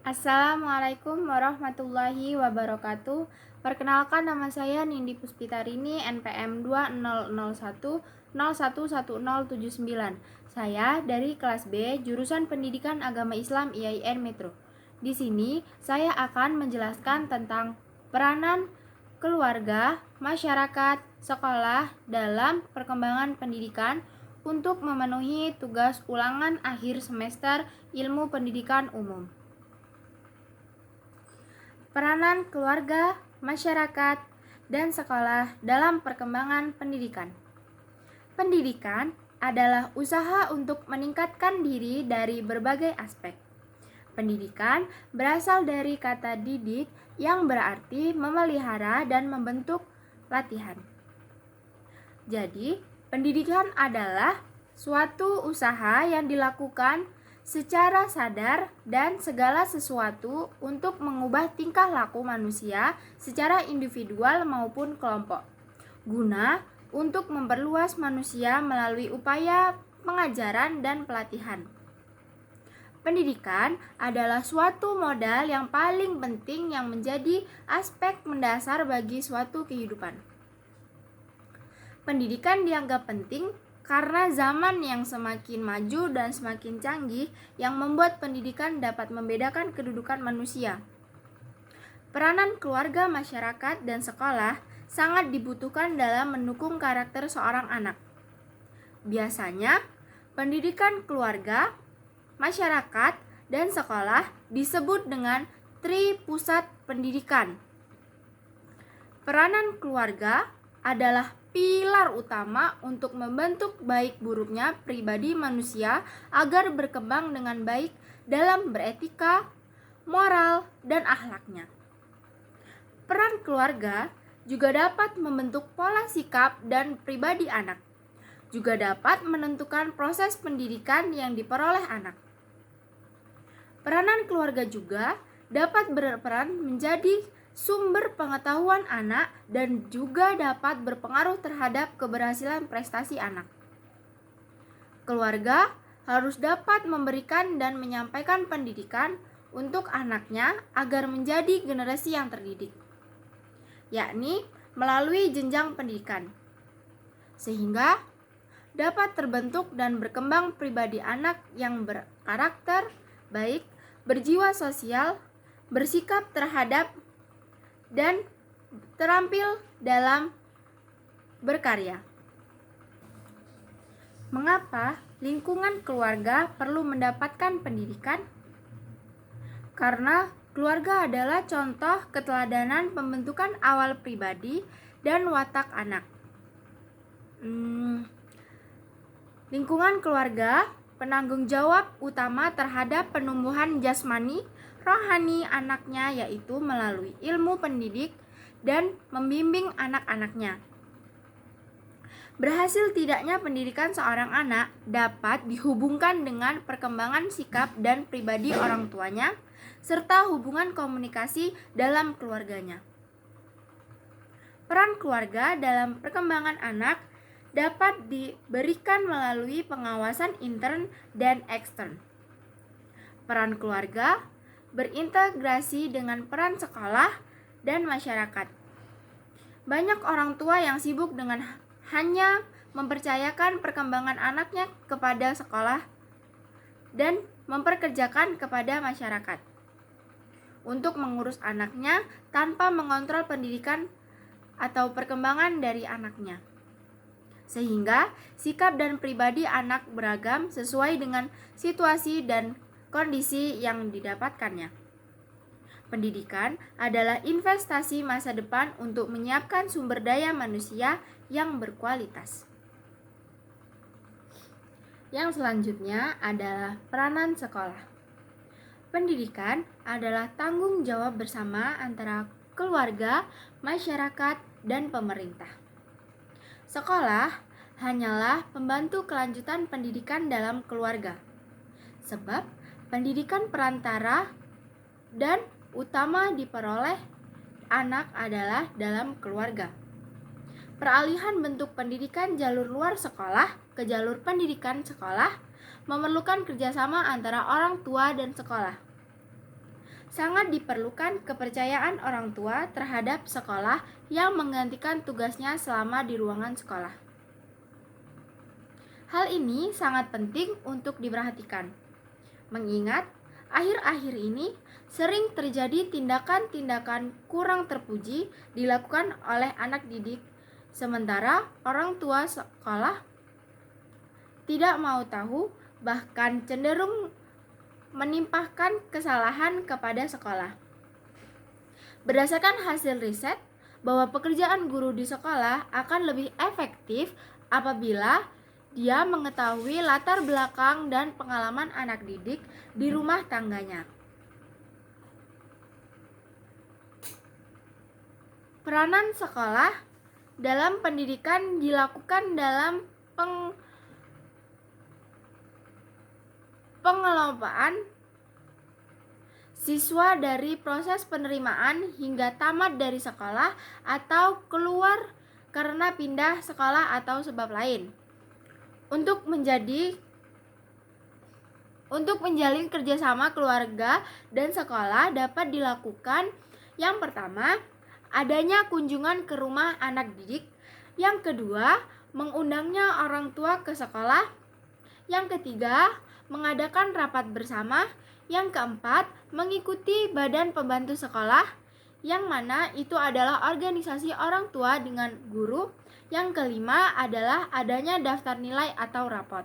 Assalamualaikum warahmatullahi wabarakatuh. Perkenalkan, nama saya Nindi Puspitarini, NPM 2001011079. Saya dari kelas B, jurusan Pendidikan Agama Islam IAIN Metro. Di sini saya akan menjelaskan tentang peranan keluarga, masyarakat, sekolah dalam perkembangan pendidikan untuk memenuhi tugas ulangan akhir semester Ilmu Pendidikan Umum. Peranan keluarga, masyarakat, dan sekolah dalam perkembangan pendidikan. Pendidikan adalah usaha untuk meningkatkan diri dari berbagai aspek. Pendidikan berasal dari kata didik yang berarti memelihara dan membentuk latihan. Jadi, pendidikan adalah suatu usaha yang dilakukan secara sadar dan segala sesuatu untuk mengubah tingkah laku manusia secara individual maupun kelompok, guna untuk memperluas manusia melalui upaya pengajaran dan pelatihan. Pendidikan adalah suatu modal yang paling penting yang menjadi aspek mendasar bagi suatu kehidupan. Pendidikan dianggap penting karena zaman yang semakin maju dan semakin canggih yang membuat pendidikan dapat membedakan kedudukan manusia. Peranan keluarga, masyarakat, dan sekolah sangat dibutuhkan dalam mendukung karakter seorang anak. Biasanya, pendidikan keluarga, masyarakat, dan sekolah disebut dengan tri pusat pendidikan. Peranan keluarga adalah pilar utama untuk membentuk baik buruknya pribadi manusia agar berkembang dengan baik dalam beretika, moral, dan akhlaknya. Peran keluarga juga dapat membentuk pola sikap dan pribadi anak. Juga dapat menentukan proses pendidikan yang diperoleh anak. Peranan keluarga juga dapat berperan menjadi sumber pengetahuan anak dan juga dapat berpengaruh terhadap keberhasilan prestasi anak. Keluarga harus dapat memberikan dan menyampaikan pendidikan untuk anaknya agar menjadi generasi yang terdidik, yakni melalui jenjang pendidikan, sehingga dapat terbentuk dan berkembang pribadi anak yang berkarakter baik, berjiwa sosial, bersikap terhadap dan terampil dalam berkarya. Mengapa lingkungan keluarga perlu mendapatkan pendidikan? Karena keluarga adalah contoh keteladanan pembentukan awal pribadi dan watak anak. Lingkungan keluarga penanggung jawab utama terhadap penumbuhan jasmani, rohani anaknya, yaitu melalui ilmu pendidik dan membimbing anak-anaknya. Berhasil tidaknya pendidikan seorang anak dapat dihubungkan dengan perkembangan sikap dan pribadi orang tuanya, serta hubungan komunikasi dalam keluarganya. Peran keluarga dalam perkembangan anak dapat diberikan melalui pengawasan intern dan ekstern. Peran keluarga berintegrasi dengan peran sekolah dan masyarakat. Banyak orang tua yang sibuk dengan hanya mempercayakan perkembangan anaknya kepada sekolah dan memperkerjakan kepada masyarakat untuk mengurus anaknya tanpa mengontrol pendidikan atau perkembangan dari anaknya. Sehingga sikap dan pribadi anak beragam sesuai dengan situasi dan kondisi yang didapatkannya. Pendidikan adalah investasi masa depan untuk menyiapkan sumber daya manusia yang berkualitas. Yang selanjutnya adalah peranan sekolah. Pendidikan adalah tanggung jawab bersama antara keluarga, masyarakat, dan pemerintah. Sekolah hanyalah pembantu kelanjutan pendidikan dalam keluarga, sebab pendidikan perantara dan utama diperoleh anak adalah dalam keluarga. Peralihan bentuk pendidikan jalur luar sekolah ke jalur pendidikan sekolah memerlukan kerjasama antara orang tua dan sekolah. sangat diperlukan kepercayaan orang tua terhadap sekolah yang menggantikan tugasnya selama di ruangan sekolah. Hal ini sangat penting untuk diperhatikan, mengingat akhir-akhir ini sering terjadi tindakan-tindakan kurang terpuji dilakukan oleh anak didik, sementara orang tua sekolah tidak mau tahu, bahkan cenderung menimpahkan kesalahan kepada sekolah. Berdasarkan hasil riset, bahwa pekerjaan guru di sekolah akan lebih efektif apabila dia mengetahui latar belakang dan pengalaman anak didik di rumah tangganya. Peranan sekolah dalam pendidikan dilakukan dalam pengelolaan siswa dari proses penerimaan hingga tamat dari sekolah atau keluar karena pindah sekolah atau sebab lain. Untuk menjalin kerjasama keluarga dan sekolah dapat dilakukan: yang pertama, adanya kunjungan ke rumah anak didik; yang kedua, mengundangnya orang tua ke sekolah; yang ketiga, mengadakan rapat bersama; yang keempat, mengikuti badan pembantu sekolah, yang mana itu adalah organisasi orang tua dengan guru; yang kelima adalah adanya daftar nilai atau rapot.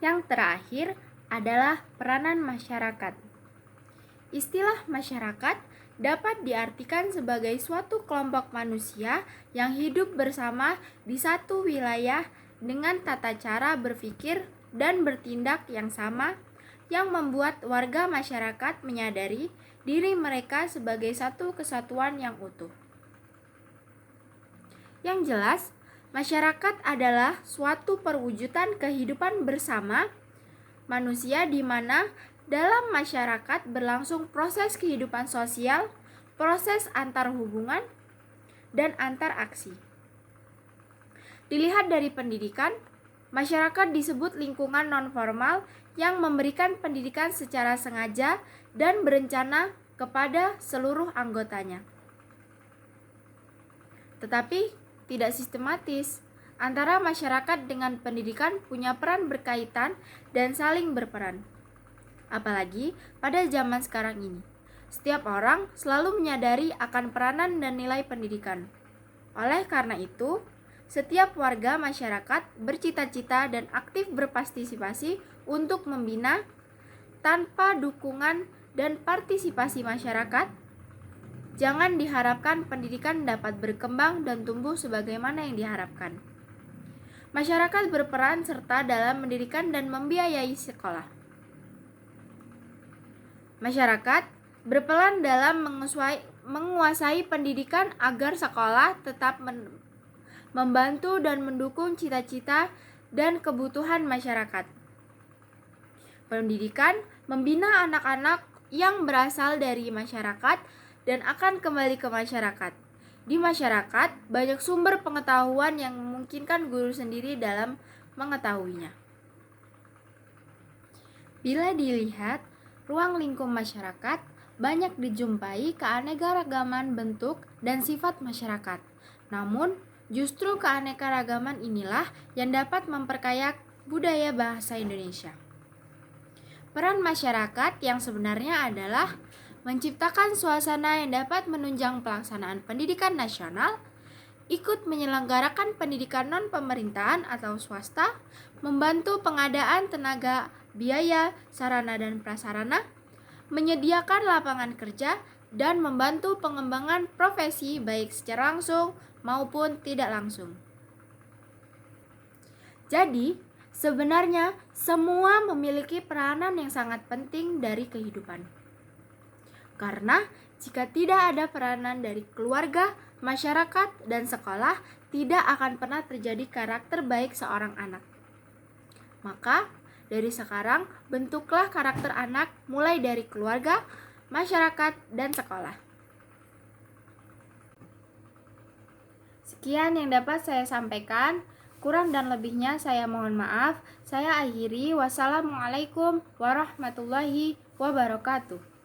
Yang terakhir adalah peranan masyarakat. Istilah masyarakat dapat diartikan sebagai suatu kelompok manusia yang hidup bersama di satu wilayah dengan tata cara berpikir dan bertindak yang sama, yang membuat warga masyarakat menyadari diri mereka sebagai satu kesatuan yang utuh. Yang jelas, masyarakat adalah suatu perwujudan kehidupan bersama manusia di mana dalam masyarakat berlangsung proses kehidupan sosial, proses antar hubungan, dan antar aksi. Dilihat dari pendidikan, masyarakat disebut lingkungan non-formal yang memberikan pendidikan secara sengaja dan berencana kepada seluruh anggotanya, tetapi tidak sistematis. Antara masyarakat dengan pendidikan punya peran berkaitan dan saling berperan. Apalagi pada zaman sekarang ini, setiap orang selalu menyadari akan peranan dan nilai pendidikan. Oleh karena itu, setiap warga masyarakat bercita-cita dan aktif berpartisipasi untuk membina. Tanpa dukungan dan partisipasi masyarakat, jangan diharapkan pendidikan dapat berkembang dan tumbuh sebagaimana yang diharapkan. Masyarakat berperan serta dalam mendirikan dan membiayai sekolah. Masyarakat berperan dalam menguasai pendidikan agar sekolah tetap membantu dan mendukung cita-cita dan kebutuhan masyarakat. Pendidikan membina anak-anak yang berasal dari masyarakat dan akan kembali ke masyarakat. Di masyarakat, banyak sumber pengetahuan yang memungkinkan guru sendiri dalam mengetahuinya. Bila dilihat, ruang lingkup masyarakat banyak dijumpai keanekaragaman bentuk dan sifat masyarakat. Namun, justru keanekaragaman inilah yang dapat memperkaya budaya bahasa Indonesia. Peran masyarakat yang sebenarnya adalah menciptakan suasana yang dapat menunjang pelaksanaan pendidikan nasional, ikut menyelenggarakan pendidikan non-pemerintahan atau swasta, membantu pengadaan tenaga, biaya, sarana dan prasarana, menyediakan lapangan kerja, dan membantu pengembangan profesi baik secara langsung maupun tidak langsung. Jadi, sebenarnya semua memiliki peranan yang sangat penting dari kehidupan. Karena jika tidak ada peranan dari keluarga, masyarakat, dan sekolah, tidak akan pernah terjadi karakter baik seorang anak. Maka, dari sekarang, bentuklah karakter anak mulai dari keluarga, masyarakat, dan sekolah. Sekian yang dapat saya sampaikan. Kurang dan lebihnya saya mohon maaf. Saya akhiri. Wassalamualaikum warahmatullahi wabarakatuh.